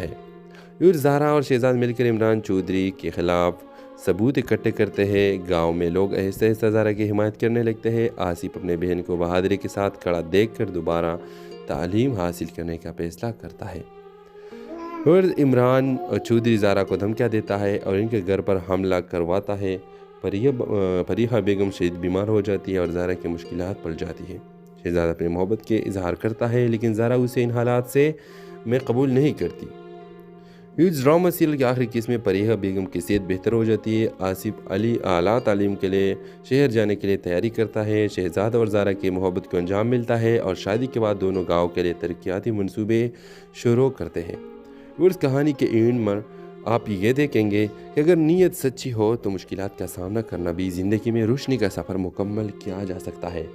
ہے۔ اور زہرا اور شہزاد مل کر عمران چودھری کے خلاف ثبوت اکٹھے کرتے ہیں۔ گاؤں میں لوگ آہستہ آہستہ زہرا کی حمایت کرنے لگتے ہیں۔ آصف اپنے بہن کو بہادری کے ساتھ کھڑا دیکھ کر دوبارہ تعلیم حاصل کرنے کا فیصلہ کرتا ہے۔ اور عمران چودھری زہرا کو دھمکیاں دیتا ہے اور ان کے گھر پر حملہ کرواتا ہے۔ فریحہ بیگم شدید بیمار ہو جاتی ہے اور زہرا کی مشکلات پڑ جاتی ہے۔ شہزاد اپنی محبت کے اظہار کرتا ہے لیکن زہرا اسے ان حالات سے میں قبول نہیں کرتی۔ اس ڈرامہ سیریل کی آخری قسط میں فریحہ بیگم کی صحت بہتر ہو جاتی ہے۔ آصف علی اعلیٰ تعلیم کے لیے شہر جانے کے لیے تیاری کرتا ہے۔ شہزاد اور زہرا کی محبت کو انجام ملتا ہے اور شادی کے بعد دونوں گاؤں کے لیے ترقیاتی منصوبے شروع کرتے ہیں۔ اور اس کہانی کے اینڈ میں آپ یہ دیکھیں گے کہ اگر نیت سچی ہو تو مشکلات کا سامنا کرنا بھی زندگی میں روشنی کا سفر مکمل کیا جا سکتا ہے۔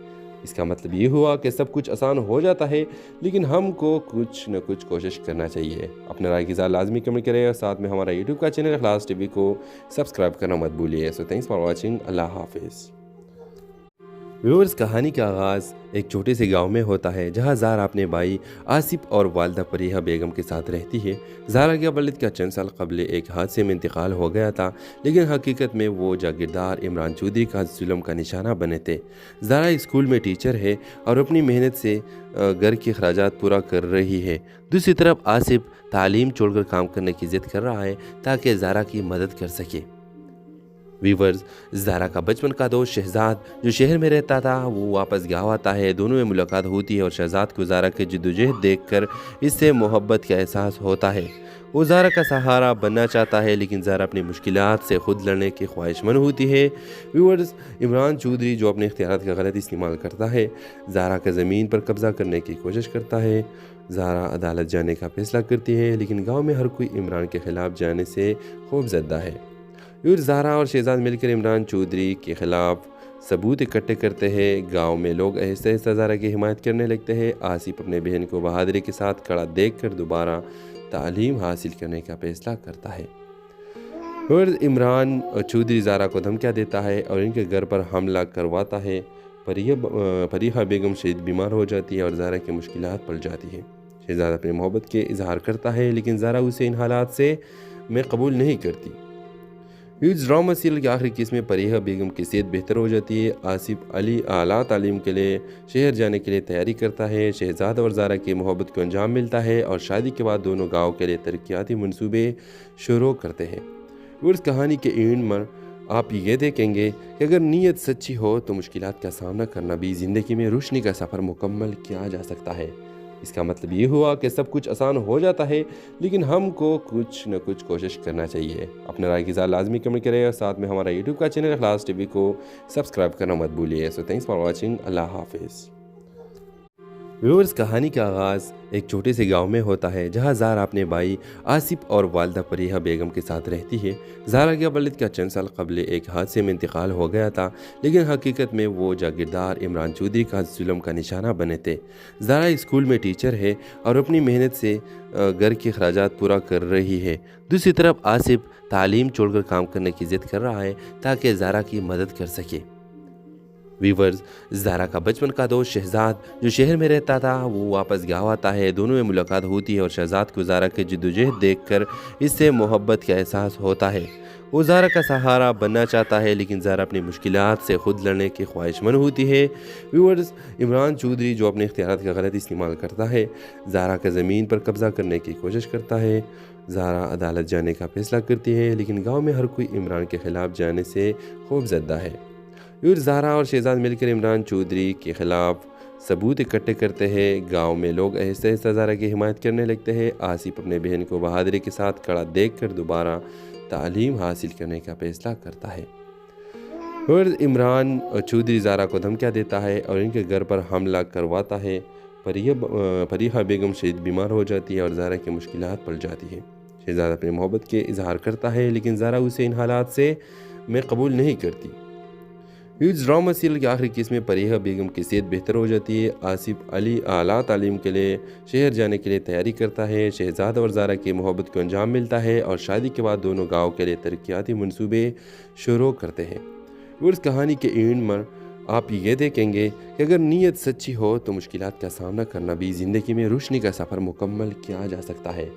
اس کا مطلب یہ ہوا کہ سب کچھ آسان ہو جاتا ہے لیکن ہم کو کچھ نہ کچھ کوشش کرنا چاہیے۔ اپنے رائے کی اظہار لازمی کمنٹ کریں اور ساتھ میں ہمارا یوٹیوب کا چینل اخلاص ٹی وی کو سبسکرائب کرنا مت بھولیے۔ سو تھینکس فار واچنگ۔ اللہ حافظ۔ ویورز، کہانی کا آغاز ایک چھوٹے سے گاؤں میں ہوتا ہے جہاں زہرا اپنے بھائی آصف اور والدہ فریحہ بیگم کے ساتھ رہتی ہے۔ زہرا کے والد کا چند سال قبل ایک حادثے میں انتقال ہو گیا تھا لیکن حقیقت میں وہ جاگیردار عمران چودھری کا ظلم کا نشانہ بنے تھے۔ زہرا اسکول میں ٹیچر ہے اور اپنی محنت سے گھر کے اخراجات پورا کر رہی ہے۔ دوسری طرف آصف تعلیم چھوڑ کر کام کرنے کی ضد کر رہا ہے تاکہ زہرا کی مدد کر سکے۔ ویورز، زہرا کا بچپن کا دوست شہزاد جو شہر میں رہتا تھا وہ واپس گاؤں آتا ہے۔ دونوں میں ملاقات ہوتی ہے اور شہزاد کو زہرا کی جدوجہد دیکھ کر اس سے محبت کا احساس ہوتا ہے۔ وہ زہرا کا سہارا بننا چاہتا ہے لیکن زہرا اپنی مشکلات سے خود لڑنے کی خواہش مند ہوتی ہے۔ ویورز، عمران چودھری جو اپنے اختیارات کا غلط استعمال کرتا ہے، زہرا کا زمین پر قبضہ کرنے کی کوشش کرتا ہے۔ زہرا عدالت جانے کا فیصلہ کرتی ہے لیکن گاؤں میں ہر کوئی عمران کے خلاف جانے سے خوف زدہ ہے۔ اور زہرا اور شہزاد مل کر عمران چودھری کے خلاف ثبوت اکٹھے کرتے ہیں۔ گاؤں میں لوگ آہستہ آہستہ زہرا کی حمایت کرنے لگتے ہیں۔ آصف اپنے بہن کو بہادری کے ساتھ کھڑا دیکھ کر دوبارہ تعلیم حاصل کرنے کا فیصلہ کرتا ہے۔ اور عمران چودھری زہرا کو دھمکیاں دیتا ہے اور ان کے گھر پر حملہ کرواتا ہے۔ فریحہ بیگم شدید بیمار ہو جاتی ہے اور زہرا کی مشکلات پڑ جاتی ہے۔ شہزاد اپنی محبت کے اظہار کرتا ہے لیکن زہرا اسے ان حالات سے میں قبول نہیں کرتی۔ اس ڈرامہ سیریل کی آخری قسط میں فریحہ بیگم کی صحت بہتر ہو جاتی ہے۔ آصف علی اعلیٰ تعلیم کے لیے شہر جانے کے لیے تیاری کرتا ہے۔ شہزاد اور زہرا کی محبت کو انجام ملتا ہے اور شادی کے بعد دونوں گاؤں کے لیے ترقیاتی منصوبے شروع کرتے ہیں۔ اور اس کہانی کے اینڈ میں آپ یہ دیکھیں گے کہ اگر نیت سچی ہو تو مشکلات کا سامنا کرنا بھی زندگی میں روشنی کا سفر مکمل کیا جا سکتا ہے۔ اس کا مطلب یہ ہوا کہ سب کچھ آسان ہو جاتا ہے لیکن ہم کو کچھ نہ کچھ کوشش کرنا چاہیے۔ اپنے رائے کی اظہار لازمی کمنٹ کریں اور ساتھ میں ہمارا یوٹیوب کا چینل اخلاص ٹی وی کو سبسکرائب کرنا مت بھولیے۔ سو تھینکس فار واچنگ۔ اللہ حافظ۔ اس کا مطلب یہ ہوا کہ سب کچھ آسان ہو جاتا ہے لیکن ہم کو کچھ نہ کچھ کوشش کرنا چاہیے۔ اپنے رائے کی اظہار لازمی کمنٹ کریں اور ساتھ میں ہمارا یوٹیوب کا چینل اخلاص ٹی وی کو سبسکرائب کرنا مت بھولیے۔ سو تھینکس فار واچنگ۔ اللہ حافظ۔ ویورز، کہانی کا آغاز ایک چھوٹے سے گاؤں میں ہوتا ہے جہاں زہرا اپنے بھائی آصف اور والدہ فریحہ بیگم کے ساتھ رہتی ہے۔ زہرا کے والد کا چند سال قبل ایک حادثے میں انتقال ہو گیا تھا لیکن حقیقت میں وہ جاگیردار عمران چودھری کا ظلم کا نشانہ بنے تھے۔ زہرا اسکول میں ٹیچر ہے اور اپنی محنت سے گھر کے اخراجات پورا کر رہی ہے۔ دوسری طرف آصف تعلیم چھوڑ کر کام کرنے کی ضد کر رہا ہے تاکہ زہرا کی مدد کر سکے۔ ویورز، زہرا کا بچپن کا دوست شہزاد جو شہر میں رہتا تھا وہ واپس گاؤں آتا ہے۔ دونوں میں ملاقات ہوتی ہے اور شہزاد کو زہرا کی جدوجہد دیکھ کر اس سے محبت کا احساس ہوتا ہے۔ وہ زہرا کا سہارا بننا چاہتا ہے لیکن زہرا اپنی مشکلات سے خود لڑنے کی خواہش مند ہوتی ہے۔ ویورز، عمران چودھری جو اپنے اختیارات کا غلط استعمال کرتا ہے، زہرا کا زمین پر قبضہ کرنے کی کوشش کرتا ہے۔ زہرا عدالت جانے کا فیصلہ کرتی ہے لیکن گاؤں میں ہر کوئی عمران کے خلاف جانے سے خوف زدہ ہے۔ اور زہرا اور شہزاد مل کر عمران چودھری کے خلاف ثبوت اکٹھے کرتے ہیں۔ گاؤں میں لوگ آہستہ آہستہ زہرا کی حمایت کرنے لگتے ہیں۔ آصف اپنے بہن کو بہادری کے ساتھ کھڑا دیکھ کر دوبارہ تعلیم حاصل کرنے کا فیصلہ کرتا ہے۔ اور عمران چودھری زہرا کو دھمکیاں دیتا ہے اور ان کے گھر پر حملہ کرواتا ہے۔ فریحہ بیگم شدید بیمار ہو جاتی ہے اور زہرا کی مشکلات پڑ جاتی ہے۔ شہزاد اپنی محبت کے اظہار کرتا ہے لیکن زہرا اسے ان حالات سے میں قبول نہیں کرتی۔ اس ڈرامہ سیریل کی آخری قسط میں فریحہ بیگم کی صحت بہتر ہو جاتی ہے۔ آصف علی اعلیٰ تعلیم کے لیے شہر جانے کے لیے تیاری کرتا ہے۔ شہزاد اور زہرا کی محبت کو انجام ملتا ہے اور شادی کے بعد دونوں گاؤں کے لیے ترقیاتی منصوبے شروع کرتے ہیں۔ اور اس کہانی کے اینڈ میں آپ یہ دیکھیں گے کہ اگر نیت سچی ہو تو مشکلات کا سامنا کرنا بھی زندگی میں روشنی کا سفر مکمل کیا جا سکتا ہے۔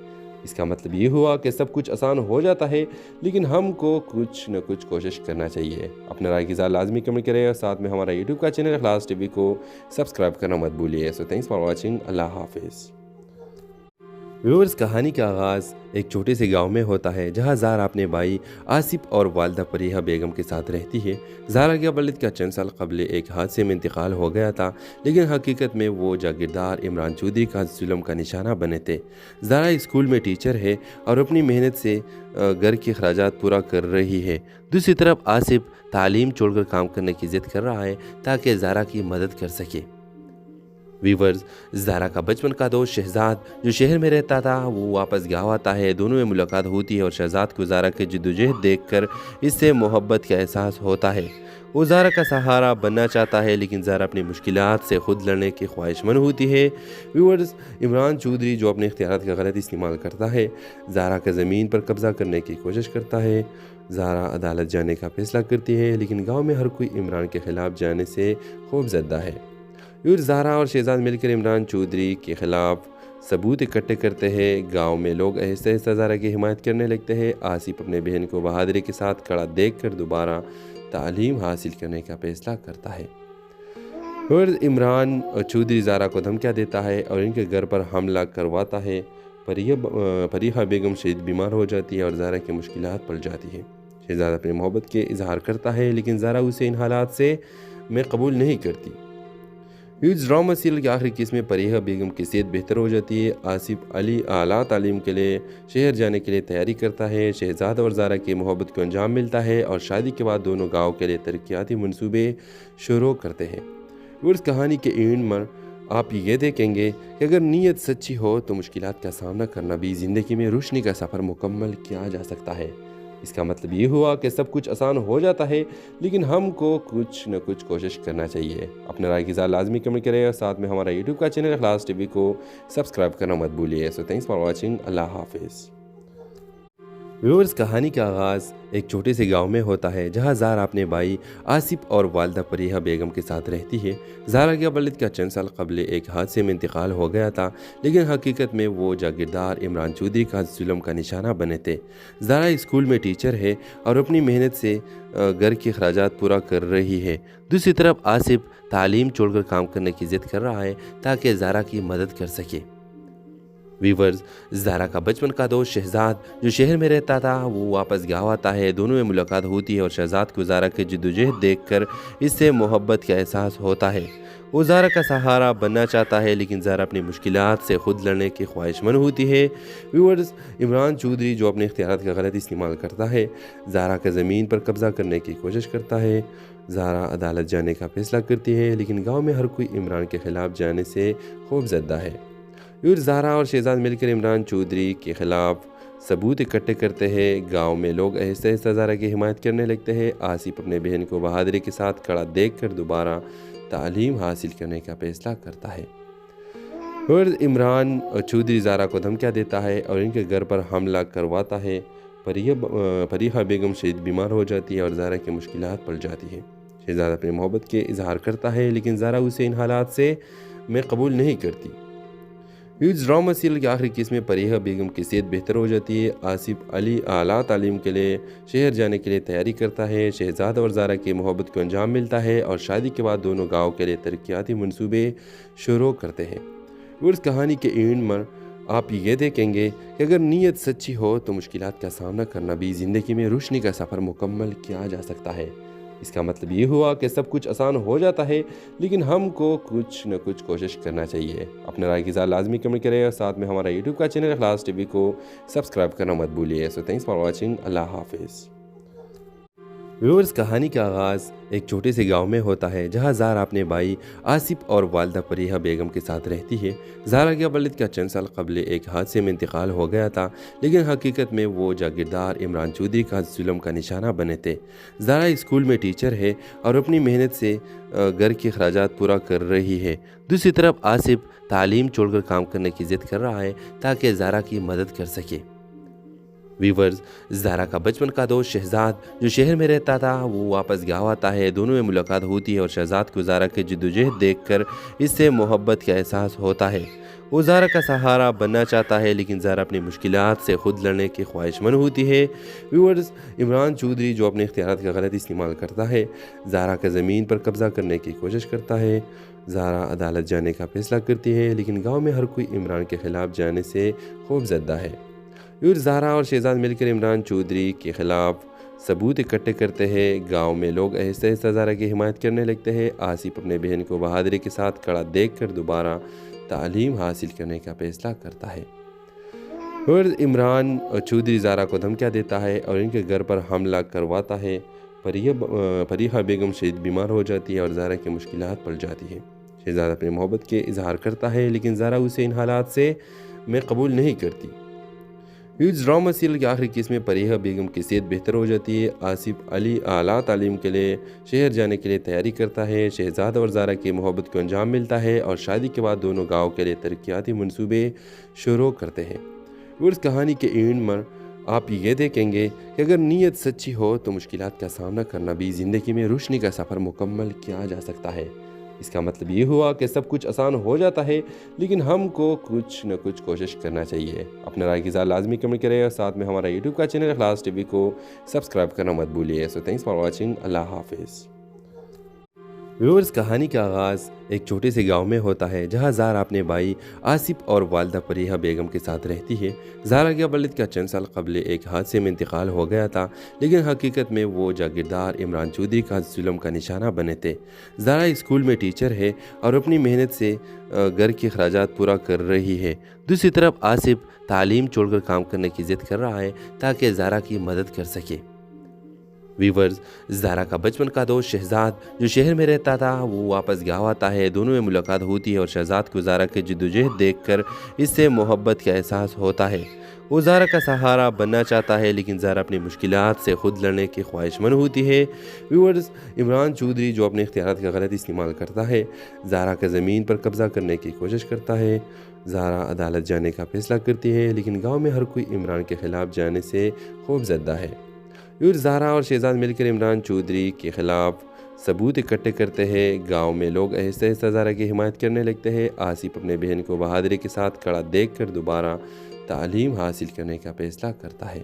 اس کا مطلب یہ ہوا کہ سب کچھ آسان ہو جاتا ہے، لیکن ہم کو کچھ نہ کچھ کوشش کرنا چاہیے۔ اپنے رائے کی لازمی کمنٹ کریں اور ساتھ میں ہمارا یوٹیوب کا چینل اخلاص ٹی وی کو سبسکرائب کرنا مت بھولیے۔ سو تھینکس فار واچنگ، اللہ حافظ۔ ویورز، کہانی کا آغاز ایک چھوٹے سے گاؤں میں ہوتا ہے جہاں زہرا اپنے بھائی آصف اور والدہ پریحہ بیگم کے ساتھ رہتی ہے۔ زہرا کے والد کا چند سال قبل ایک حادثے میں انتقال ہو گیا تھا، لیکن حقیقت میں وہ جاگیردار عمران چودھری کا ظلم کا نشانہ بنے تھے۔ زہرا اسکول میں ٹیچر ہے اور اپنی محنت سے گھر کے اخراجات پورا کر رہی ہے۔ دوسری طرف آصف تعلیم چھوڑ کر کام کرنے کی ضد کر رہا ہے تاکہ زہرا کی مدد کر سکے۔ ویورز، زہرا کا بچپن کا دوست شہزاد جو شہر میں رہتا تھا وہ واپس گاؤں آتا ہے۔ دونوں میں ملاقات ہوتی ہے اور شہزاد کو زہرا کی جدوجہد دیکھ کر اس سے محبت کا احساس ہوتا ہے۔ وہ زہرا کا سہارا بننا چاہتا ہے، لیکن زہرا اپنی مشکلات سے خود لڑنے کی خواہش مند ہوتی ہے۔ ویورز، عمران چودھری جو اپنے اختیارات کا غلط استعمال کرتا ہے، زہرا کا زمین پر قبضہ کرنے کی کوشش کرتا ہے۔ زہرا عدالت جانے کا فیصلہ کرتی ہے، لیکن گاؤں میں ہر کوئی عمران کے خلاف جانے سے خوف زدہ ہے۔ زہرا اور شہزاد مل کر عمران چودھری کے خلاف ثبوت اکٹھے کرتے ہیں۔ گاؤں میں لوگ آہستہ آہستہ زہرا کی حمایت کرنے لگتے ہیں۔ آصف اپنے بہن کو بہادری کے ساتھ کھڑا دیکھ کر دوبارہ تعلیم حاصل کرنے کا فیصلہ کرتا ہے۔ اور عمران چودھری زہرا کو دھمکیاں دیتا ہے اور ان کے گھر پر حملہ کرواتا ہے۔ پریحہ بیگم شدید بیمار ہو جاتی ہے اور زہرا کی مشکلات پڑ جاتی ہے۔ شہزاد اپنی محبت کے اظہار کرتا ہے، لیکن زہرا اسے ان حالات میں قبول نہیں کرتی۔ ڈرامہ سیریل کے آخری قسط میں پریحہ بیگم کی صحت بہتر ہو جاتی ہے۔ آصف اعلیٰ تعلیم کے لیے شہر جانے کے لیے تیاری کرتا ہے۔ شہزاد اور زہرا کی محبت کو انجام ملتا ہے اور شادی کے بعد دونوں گاؤں کے لیے ترقیاتی منصوبے شروع کرتے ہیں۔ اس کہانی کے اینڈ میں آپ یہ دیکھیں گے کہ اگر نیت سچی ہو تو مشکلات کا سامنا کرنا بھی زندگی میں روشنی کا سفر مکمل کیا جا سکتا ہے۔ اس کا مطلب یہ ہوا کہ سب کچھ آسان ہو جاتا ہے، لیکن ہم کو کچھ نہ کچھ کوشش کرنا چاہیے۔ اپنے رائے کی لازمی کمنٹ کریں اور ساتھ میں ہمارا یوٹیوب کا چینل اخلاص ٹی وی کو سبسکرائب کرنا مت بھولیے۔ سو تھینکس فار واچنگ، اللہ حافظ۔ ویورز، کہانی کا آغاز ایک چھوٹے سے گاؤں میں ہوتا ہے جہاں زہرا اپنے بھائی آصف اور والدہ پریحہ بیگم کے ساتھ رہتی ہے۔ زہرا کے والد کا چند سال قبل ایک حادثے میں انتقال ہو گیا تھا، لیکن حقیقت میں وہ جاگیردار عمران چودھری کا ظلم کا نشانہ بنے تھے۔ زہرا اسکول میں ٹیچر ہے اور اپنی محنت سے گھر کے اخراجات پورا کر رہی ہے۔ دوسری طرف آصف تعلیم چھوڑ کر کام کرنے کی ضد کر رہا ہے تاکہ زہرا کی مدد کر سکے۔ ویورز، زہرا کا بچپن کا دوست شہزاد جو شہر میں رہتا تھا وہ واپس گاؤں آتا ہے۔ دونوں میں ملاقات ہوتی ہے اور شہزاد کو زہرا کی جدوجہد دیکھ کر اس سے محبت کا احساس ہوتا ہے۔ وہ زہرا کا سہارا بننا چاہتا ہے، لیکن زہرا اپنی مشکلات سے خود لڑنے کی خواہش مند ہوتی ہے۔ ویورز، عمران چودھری جو اپنے اختیارات کا غلط استعمال کرتا ہے، زہرا کا زمین پر قبضہ کرنے کی کوشش کرتا ہے۔ زہرا عدالت جانے کا فیصلہ کرتی ہے، لیکن گاؤں میں ہر کوئی عمران کے خلاف جانے سے خوف زدہ ہے۔ زہرا اور شہزاد مل کر عمران چودھری کے خلاف ثبوت اکٹھے کرتے ہیں۔ گاؤں میں لوگ آہستہ آہستہ زہرا کی حمایت کرنے لگتے ہیں۔ آصف اپنے بہن کو بہادری کے ساتھ کھڑا دیکھ کر دوبارہ تعلیم حاصل کرنے کا فیصلہ کرتا ہے۔ اور عمران چودھری زہرا کو دھمکیاں دیتا ہے اور ان کے گھر پر حملہ کرواتا ہے۔ پریحہ بیگم شدید بیمار ہو جاتی ہے اور زہرا کی مشکلات پڑ جاتی ہے۔ شہزاد اپنی محبت کے اظہار کرتا ہے، لیکن زہرا اسے ان حالات میں قبول نہیں کرتی۔ ڈرامہ سیریل کے آخری قسط میں پریحہ بیگم کی صحت بہتر ہو جاتی ہے۔ آصف اعلیٰ تعلیم کے لیے شہر جانے کے لیے تیاری کرتا ہے۔ شہزاد اور زہرا کی محبت کو انجام ملتا ہے اور شادی کے بعد دونوں گاؤں کے لیے ترقیاتی منصوبے شروع کرتے ہیں۔ اس کہانی کے اینڈ میں آپ یہ دیکھیں گے کہ اگر نیت سچی ہو تو مشکلات کا سامنا کرنا بھی زندگی میں روشنی کا سفر مکمل کیا جا سکتا ہے۔ اس کا مطلب یہ ہوا کہ سب کچھ آسان ہو جاتا ہے، لیکن ہم کو کچھ نہ کچھ کوشش کرنا چاہیے۔ اپنے رائے کی لازمی کمنٹ کریں اور ساتھ میں ہمارا یوٹیوب کا چینل اخلاص ٹی وی کو سبسکرائب کرنا مت بھولیے۔ سو تھینکس فار واچنگ، اللہ حافظ۔ ویورز، کہانی کا آغاز ایک چھوٹے سے گاؤں میں ہوتا ہے جہاں زہرا اپنے بھائی آصف اور والدہ پریحہ بیگم کے ساتھ رہتی ہے۔ زہرا کے والد کا چند سال قبل ایک حادثے میں انتقال ہو گیا تھا، لیکن حقیقت میں وہ جاگیردار عمران چودھری کا ظلم کا نشانہ بنے تھے۔ زہرا اسکول میں ٹیچر ہے اور اپنی محنت سے گھر کے اخراجات پورا کر رہی ہے۔ دوسری طرف آصف تعلیم چھوڑ کر کام کرنے کی ضد کر رہا ہے تاکہ زہرا کی مدد کر سکے۔ ویورز، زہرا کا بچپن کا دوست شہزاد جو شہر میں رہتا تھا وہ واپس گاؤں آتا ہے۔ دونوں میں ملاقات ہوتی ہے اور شہزاد کو زہرا کی جدوجہد دیکھ کر اس سے محبت کا احساس ہوتا ہے۔ وہ زہرا کا سہارا بننا چاہتا ہے لیکن زہرا اپنی مشکلات سے خود لڑنے کی خواہش مند ہوتی ہے۔ ویورز، عمران چودھری جو اپنے اختیارات کا غلط استعمال کرتا ہے، زہرا کا زمین پر قبضہ کرنے کی کوشش کرتا ہے۔ زہرا عدالت جانے کا فیصلہ کرتی ہے لیکن گاؤں میں ہر کوئی عمران کے خلاف جانے سے خوف زدہ ہے۔ زہرا اور شہزاد مل کر عمران چودھری کے خلاف ثبوت اکٹھے کرتے ہیں۔ گاؤں میں لوگ آہستہ آہستہ زہرا کی حمایت کرنے لگتے ہیں۔ آصف اپنے بہن کو بہادری کے ساتھ کھڑا دیکھ کر دوبارہ تعلیم حاصل کرنے کا فیصلہ کرتا ہے۔ اور عمران چودھری زہرا کو دھمکیاں دیتا ہے اور ان کے گھر پر حملہ کرواتا ہے۔ فریحہ بیگم شدید بیمار ہو جاتی ہے اور زہرا کی مشکلات پڑ جاتی ہے۔ شہزاد اپنے محبت کے اظہار کرتا ہے لیکن زہرا اسے ان حالات سے قبول نہیں کرتی۔ ڈرامہ سیریل کے آخری قسط میں فریحہ بیگم کی صحت بہتر ہو جاتی ہے۔ آصف علی اعلیٰ تعلیم کے لیے شہر جانے کے لیے تیاری کرتا ہے۔ شہزاد اور زہرا کی محبت کو انجام ملتا ہے اور شادی کے بعد دونوں گاؤں کے لیے ترقیاتی منصوبے شروع کرتے ہیں۔ اس کہانی کے اینڈ میں آپ یہ دیکھیں گے کہ اگر نیت سچی ہو تو مشکلات کا سامنا کرنا بھی زندگی میں روشنی کا سفر مکمل کیا جا سکتا ہے۔ اس کا مطلب یہ ہوا کہ سب کچھ آسان ہو جاتا ہے لیکن ہم کو کچھ نہ کچھ کوشش کرنا چاہیے۔ اپنے رائے کی اظہار لازمی کمنٹ کریں اور ساتھ میں ہمارا یوٹیوب کا چینل اخلاص ٹی وی کو سبسکرائب کرنا مت بھولیے۔ سو تھینکس فار واچنگ۔ اللہ حافظ۔ ویورز، کہانی کا آغاز ایک چھوٹے سے گاؤں میں ہوتا ہے جہاں زہرا اپنے بھائی آصف اور والدہ فریحہ بیگم کے ساتھ رہتی ہے۔ زہرا کے والد کا چند سال قبل ایک حادثے میں انتقال ہو گیا تھا لیکن حقیقت میں وہ جاگیردار عمران چودھری کا ظلم کا نشانہ بنے تھے۔ زہرا اسکول میں ٹیچر ہے اور اپنی محنت سے گھر کے اخراجات پورا کر رہی ہے۔ دوسری طرف آصف تعلیم چھوڑ کر کام کرنے کی ضد کر رہا ہے تاکہ زہرا کی مدد کر سکے۔ ویورز، زہرا کا بچپن کا دوست شہزاد جو شہر میں رہتا تھا وہ واپس گاؤں آتا ہے۔ دونوں میں ملاقات ہوتی ہے اور شہزاد کو زہرا کی جدوجہد دیکھ کر اس سے محبت کا احساس ہوتا ہے۔ وہ زہرا کا سہارا بننا چاہتا ہے لیکن زہرا اپنی مشکلات سے خود لڑنے کی خواہش مند ہوتی ہے۔ ویورز، عمران چودھری جو اپنے اختیارات کا غلط استعمال کرتا ہے، زہرا کا زمین پر قبضہ کرنے کی کوشش کرتا ہے۔ زہرا عدالت جانے کا فیصلہ کرتی ہے لیکن گاؤں میں ہر کوئی عمران کے خلاف جانے سے خوف زدہ ہے۔ زہرا اور شہزاد مل کر عمران چودھری کے خلاف ثبوت اکٹھے کرتے ہیں۔ گاؤں میں لوگ آہستہ آہستہ زہرا کی حمایت کرنے لگتے ہیں۔ آصف اپنے بہن کو بہادری کے ساتھ کھڑا دیکھ کر دوبارہ تعلیم حاصل کرنے کا فیصلہ کرتا ہے۔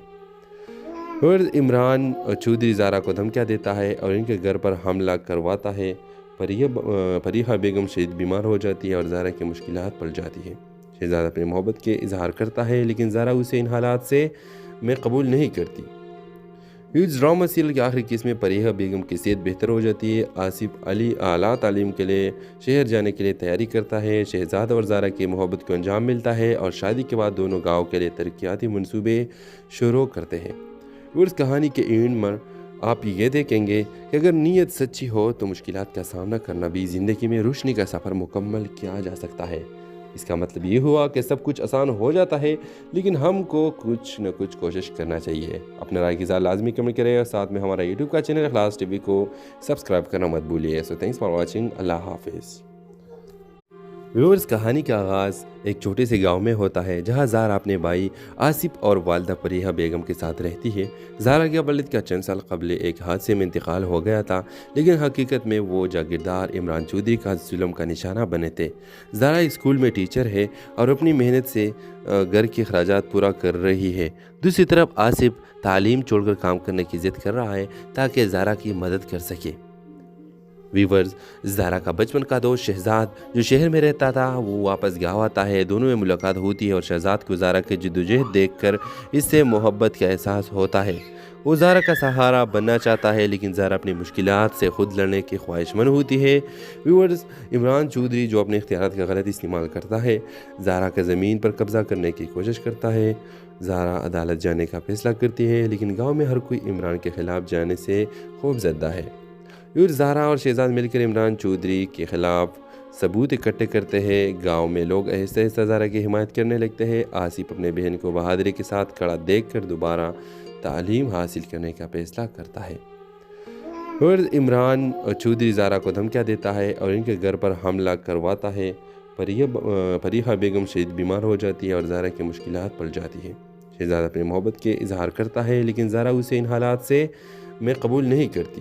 اور عمران چودھری زہرا کو دھمکیاں دیتا ہے اور ان کے گھر پر حملہ کرواتا ہے۔ فریحہ بیگم شدید بیمار ہو جاتی ہے اور زہرا کی مشکلات پڑ جاتی ہے۔ شہزاد اپنے محبت کے اظہار کرتا ہے لیکن زہرا اسے ان حالات سے قبول نہیں کرتی۔ ڈرامہ سیریل کے آخری قسط میں فریحہ بیگم کی صحت بہتر ہو جاتی ہے۔ آصف علی اعلیٰ تعلیم کے لیے شہر جانے کے لیے تیاری کرتا ہے۔ شہزاد اور زہرا کی محبت کو انجام ملتا ہے اور شادی کے بعد دونوں گاؤں کے لیے ترقیاتی منصوبے شروع کرتے ہیں۔ اس کہانی کے اینڈ میں آپ یہ دیکھیں گے کہ اگر نیت سچی ہو تو مشکلات کا سامنا کرنا بھی زندگی میں روشنی کا سفر مکمل کیا جا سکتا ہے۔ اس کا مطلب یہ ہوا کہ سب کچھ آسان ہو جاتا ہے لیکن ہم کو کچھ نہ کچھ کوشش کرنا چاہیے۔ اپنے رائے کی اظہار لازمی کمنٹ کریں اور ساتھ میں ہمارا یوٹیوب کا چینل اخلاص ٹی وی کو سبسکرائب کرنا مت بھولیے۔ سو تھینکس فار واچنگ۔ اللہ حافظ۔ ویورز، کہانی کا آغاز ایک چھوٹے سے گاؤں میں ہوتا ہے جہاں زہرا اپنے بھائی آصف اور والدہ فریحہ بیگم کے ساتھ رہتی ہے۔ زہرا کے والد کا چند سال قبل ایک حادثے میں انتقال ہو گیا تھا لیکن حقیقت میں وہ جاگیردار عمران چودھری کا ظلم کا نشانہ بنے تھے۔ زہرا اسکول میں ٹیچر ہے اور اپنی محنت سے گھر کے اخراجات پورا کر رہی ہے۔ دوسری طرف آصف تعلیم چھوڑ کر کام کرنے کی ضد کر رہا ہے تاکہ زہرا کی مدد کر سکے۔ ویورز، زہرا کا بچپن کا دوست شہزاد جو شہر میں رہتا تھا وہ واپس گاؤں آتا ہے۔ دونوں میں ملاقات ہوتی ہے اور شہزاد کو زہرا کی جدوجہد دیکھ کر اس سے محبت کا احساس ہوتا ہے۔ وہ زہرا کا سہارا بننا چاہتا ہے لیکن زہرا اپنی مشکلات سے خود لڑنے کی خواہش مند ہوتی ہے۔ ویورز، عمران چودھری جو اپنے اختیارات کا غلط استعمال کرتا ہے، زہرا کا زمین پر قبضہ کرنے کی کوشش کرتا ہے۔ زہرا عدالت جانے کا فیصلہ کرتی ہے لیکن گاؤں میں ہر کوئی عمران کے خلاف جانے سے خوف زدہ ہے۔ زہرا اور شہزاد مل کر عمران چودھری کے خلاف ثبوت اکٹھے کرتے ہیں۔ گاؤں میں لوگ آہستہ آہستہ زہرا کی حمایت کرنے لگتے ہیں۔ آصف اپنے بہن کو بہادری کے ساتھ کھڑا دیکھ کر دوبارہ تعلیم حاصل کرنے کا فیصلہ کرتا ہے۔ اور عمران چودھری زہرا کو دھمکیاں دیتا ہے اور ان کے گھر پر حملہ کرواتا ہے۔ فریحہ بیگم شدید بیمار ہو جاتی ہے اور زہرا کی مشکلات پڑ جاتی ہے۔ شہزاد اپنے محبت کے اظہار کرتا ہے لیکن زہرا اسے ان حالات سے قبول نہیں کرتی۔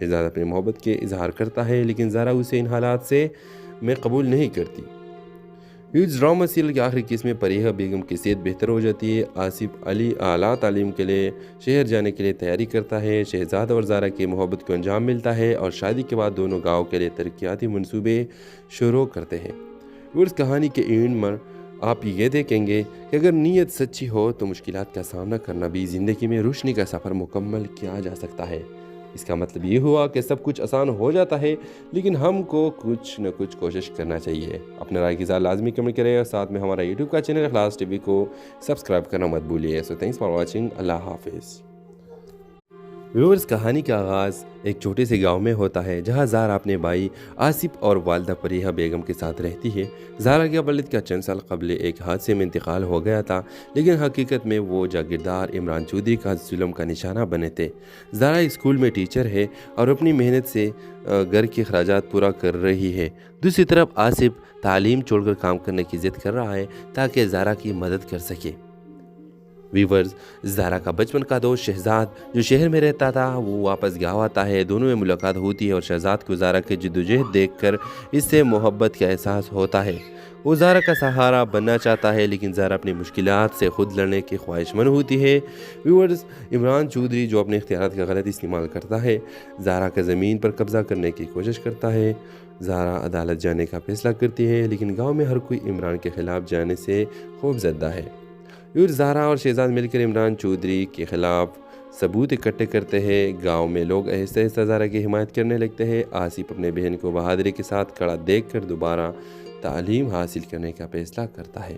شہزاد اپنی محبت کے اظہار کرتا ہے لیکن زارا اسے ان حالات سے میں قبول نہیں کرتی۔ اس ڈرامہ سیریل کی آخری قسط میں پریحہ بیگم کی صحت بہتر ہو جاتی ہے۔ آصف علی اعلیٰ تعلیم کے لیے شہر جانے کے لیے تیاری کرتا ہے۔ شہزاد اور زارا کی محبت کو انجام ملتا ہے اور شادی کے بعد دونوں گاؤں کے لیے ترقیاتی منصوبے شروع کرتے ہیں۔ اس کہانی کے اینڈ میں آپ یہ دیکھیں گے کہ اگر نیت سچی ہو تو مشکلات کا سامنا کرنا بھی زندگی میں روشنی کا سفر مکمل کیا جا سکتا ہے۔ اس کا مطلب یہ ہوا کہ سب کچھ آسان ہو جاتا ہے لیکن ہم کو کچھ نہ کچھ کوشش کرنا چاہیے۔ اپنے رائے کی اظہار لازمی کمنٹ کریں اور ساتھ میں ہمارا یوٹیوب کا چینل اخلاص ٹی وی کو سبسکرائب کرنا مت بھولیے۔ سو تھینکس فار واچنگ۔ اللہ حافظ۔ ویورز، کہانی کا آغاز ایک چھوٹے سے گاؤں میں ہوتا ہے جہاں زارا اپنے بھائی آصف اور والدہ پریحہ بیگم کے ساتھ رہتی ہے۔ زارا کے والد کا چند سال قبل ایک حادثے میں انتقال ہو گیا تھا لیکن حقیقت میں وہ جاگیردار عمران چودھری کا ظلم کا نشانہ بنے تھے۔ زارا اسکول میں ٹیچر ہے اور اپنی محنت سے گھر کے اخراجات پورا کر رہی ہے۔ دوسری طرف آصف تعلیم چھوڑ کر کام کرنے کی ضد کر رہا ہے تاکہ زارا کی مدد کر سکے۔ ویورز، زارا کا بچپن کا دوست شہزاد جو شہر میں رہتا تھا وہ واپس گاؤں آتا ہے۔ دونوں میں ملاقات ہوتی ہے اور شہزاد کو زارا کی جدوجہد دیکھ کر اس سے محبت کا احساس ہوتا ہے۔ وہ زارا کا سہارا بننا چاہتا ہے لیکن زارا اپنی مشکلات سے خود لڑنے کی خواہش مند ہوتی ہے۔ ویورز، عمران چودھری جو اپنے اختیارات کا غلط استعمال کرتا ہے، زارا کا زمین پر قبضہ کرنے کی کوشش کرتا ہے۔ زارا عدالت جانے کا فیصلہ کرتی ہے لیکن گاؤں میں ہر کوئی عمران کے خلاف جانے سے خوف زدہ ہے۔ زارا اور شہزاد مل کر عمران چودھری کے خلاف ثبوت اکٹھے کرتے ہیں۔ گاؤں میں لوگ آہستہ آہستہ زارا کی حمایت کرنے لگتے ہیں۔ آصف اپنے بہن کو بہادری کے ساتھ کھڑا دیکھ کر دوبارہ تعلیم حاصل کرنے کا فیصلہ کرتا ہے۔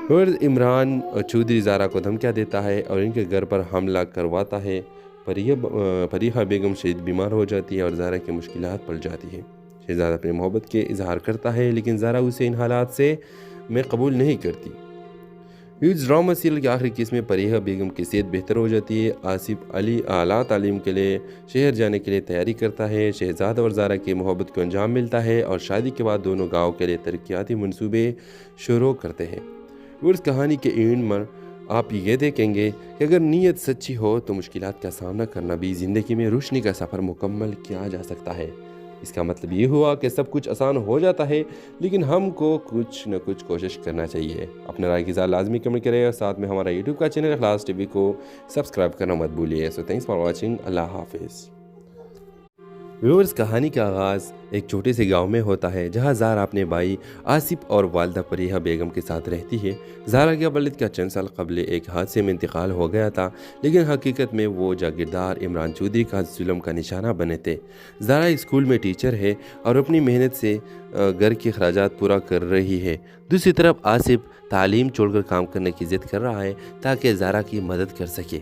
اور عمران چودھری زارا کو دھمکیاں دیتا ہے اور ان کے گھر پر حملہ کرواتا ہے۔ پریحہ بیگم شدید بیمار ہو جاتی ہے اور زارا کی مشکلات پڑ جاتی ہے۔ شہزاد اپنی محبت کے اظہار کرتا ہے لیکن زارا اسے ان حالات سے میں قبول نہیں کرتی۔ اس ڈرامہ سیریل کی آخری قسط میں پریحہ بیگم کی صحت بہتر ہو جاتی ہے۔ آصف علی اعلیٰ تعلیم کے لیے شہر جانے کے لیے تیاری کرتا ہے۔ شہزاد اور زارا کی محبت کو انجام ملتا ہے اور شادی کے بعد دونوں گاؤں کے لیے ترقیاتی منصوبے شروع کرتے ہیں۔ اس کہانی کے اینڈ میں آپ یہ دیکھیں گے کہ اگر نیت سچی ہو تو مشکلات کا سامنا کرنا بھی زندگی میں روشنی کا سفر مکمل کیا جا سکتا ہے۔ اس کا مطلب یہ ہوا کہ سب کچھ آسان ہو جاتا ہے لیکن ہم کو کچھ نہ کچھ کوشش کرنا چاہیے۔ اپنے رائے کی اظہار لازمی کمنٹ کریں اور ساتھ میں ہمارا یوٹیوب کا چینل اخلاص ٹی وی کو سبسکرائب کرنا مت بھولیے۔ سو تھینکس فار واچنگ۔ اللہ حافظ۔ ویورز، کہانی کا آغاز ایک چھوٹے سے گاؤں میں ہوتا ہے جہاں زارا اپنے بھائی آصف اور والدہ پریحہ بیگم کے ساتھ رہتی ہے۔ زارا کے والد کا چند سال قبل ایک حادثے میں انتقال ہو گیا تھا لیکن حقیقت میں وہ جاگیردار عمران چودھری کا ظلم کا نشانہ بنے تھے۔ زارا اسکول میں ٹیچر ہے اور اپنی محنت سے گھر کے اخراجات پورا کر رہی ہے۔ دوسری طرف آصف تعلیم چھوڑ کر کام کرنے کی ضد کر رہا ہے تاکہ زارا کی مدد کر سکے۔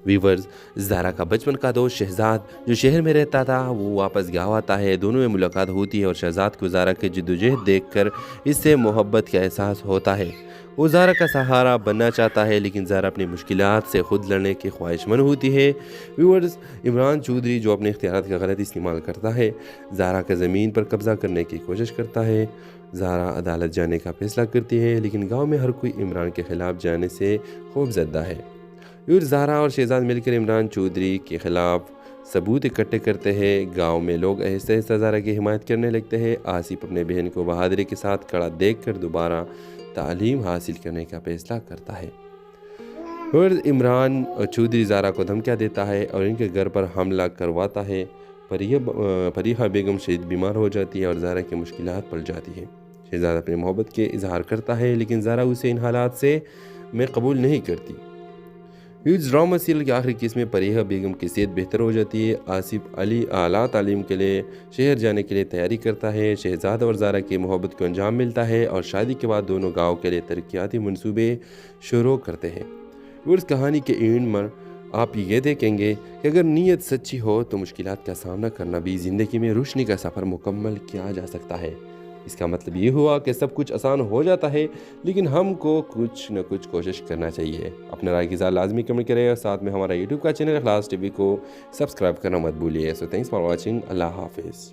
ویورز، زارا کا بچپن کا دوست شہزاد جو شہر میں رہتا تھا وہ واپس گاؤں آتا ہے۔ دونوں میں ملاقات ہوتی ہے اور شہزاد کو زارا کی جدوجہد دیکھ کر اس سے محبت کا احساس ہوتا ہے۔ وہ زارا کا سہارا بننا چاہتا ہے لیکن زارا اپنی مشکلات سے خود لڑنے کی خواہش مند ہوتی ہے۔ ویورز، عمران چودھری جو اپنے اختیارات کا غلط استعمال کرتا ہے، زارا کا زمین پر قبضہ کرنے کی کوشش کرتا ہے۔ زارا عدالت جانے کا فیصلہ کرتی ہے لیکن گاؤں میں ہر کوئی عمران کے خلاف جانے سے خوف زدہ ہے۔ زارا اور شہزاد مل کر عمران چودھری کے خلاف ثبوت اکٹھے کرتے ہیں۔ گاؤں میں لوگ آہستہ آہستہ زارا کی حمایت کرنے لگتے ہیں۔ آصف اپنے بہن کو بہادری کے ساتھ کھڑا دیکھ کر دوبارہ تعلیم حاصل کرنے کا فیصلہ کرتا ہے۔ اور عمران چودھری زارا کو دھمکیاں دیتا ہے اور ان کے گھر پر حملہ کرواتا ہے۔ پریحہ بیگم شدید بیمار ہو جاتی ہے اور زارا کی مشکلات پڑ جاتی ہے۔ شہزاد اپنی محبت کے اظہار کرتا ہے لیکن زارا اسے ان حالات سے میں قبول نہیں کرتی۔ اس ڈرامہ سیریل کی آخری قسط میں پریحہ بیگم کی صحت بہتر ہو جاتی ہے۔ آصف علی اعلیٰ تعلیم کے لیے شہر جانے کے لیے تیاری کرتا ہے۔ شہزاد اور زارا کی محبت کو انجام ملتا ہے اور شادی کے بعد دونوں گاؤں کے لیے ترقیاتی منصوبے شروع کرتے ہیں۔ اس کہانی کے اینڈ میں آپ یہ دیکھیں گے کہ اگر نیت سچی ہو تو مشکلات کا سامنا کرنا بھی زندگی میں روشنی کا سفر مکمل کیا جا سکتا ہے۔ اس کا مطلب یہ ہوا کہ سب کچھ آسان ہو جاتا ہے لیکن ہم کو کچھ نہ کچھ کوشش کرنا چاہیے۔ اپنے رائے کی اظہار لازمی کمنٹ کریں اور ساتھ میں ہمارا یوٹیوب کا چینل اخلاص ٹی وی کو سبسکرائب کرنا مت بھولیے۔ سو تھینکس فار واچنگ۔ اللہ حافظ۔